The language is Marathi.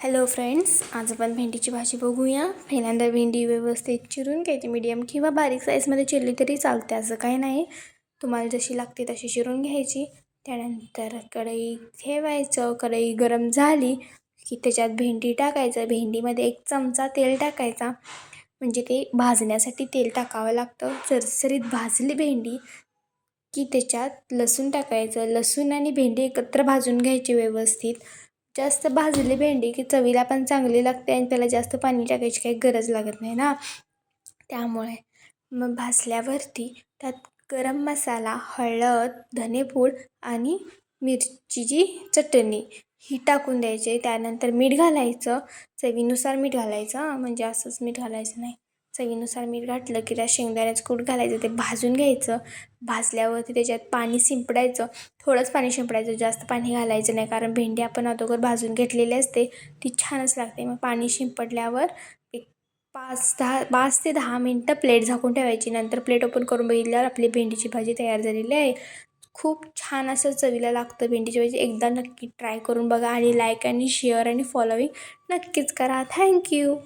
हॅलो फ्रेंड्स, आज आपण भेंडीची भाजी बघूया. पहिल्यांदा भेंडी व्यवस्थित चिरून घ्यायची. मीडियम किंवा बारीक साईजमध्ये चिरली तरी चालते, असं काही नाही. तुम्हाला जशी लागते तशी चिरून घ्यायची. त्यानंतर कढई ठेवायचं. कढई गरम झाली की त्याच्यात भेंडी टाकायचं. भेंडीमध्ये 1 चमचा तेल टाकायचा, म्हणजे ते भाजण्यासाठी तेल टाकावं लागतं. सरसरीत भाजली भेंडी की त्याच्यात लसूण टाकायचं. लसूण आणि भेंडी एकत्र भाजून घ्यायची व्यवस्थित. जास्त भाजली भेंडी की चवीला पण चांगली लागते आणि त्याला जास्त पाणी टाकायची काही गरज लागत नाही ना. त्यामुळे मग भाजल्यावरती त्यात गरम मसाला, हळद, धनेपूड आणि मिरचीची चटणी ही टाकून द्यायची. त्यानंतर मीठ घालायचं. चवीनुसार मीठ घालायचं, म्हणजे असंच मीठ घालायचं नाही. चवीनुसार मीठ घातलं की त्यात शेंगदाण्याचं कूट घालायचं. ते भाजून घ्यायचं. भाजल्यावरती त्याच्यात पाणी शिंपडायचं. थोडंच पाणी शिंपडायचं, जास्त पाणी घालायचं नाही, कारण भेंडी आपण अगोदर भाजून घेतलेली असते, ती छानच लागते. मग पाणी शिंपडल्यावर एक 5 ते 10 मिनटं प्लेट झाकून ठेवायची. नंतर प्लेट ओपन करून बघितल्यावर आपली भेंडीची भाजी तयार झालेली आहे. खूप छान असं चवीला लागतं भेंडीची भाजी. एकदा नक्की ट्राय करून बघा आणि लाईक आणि शेअर आणि फॉलोविंग नक्कीच करा. थँक्यू.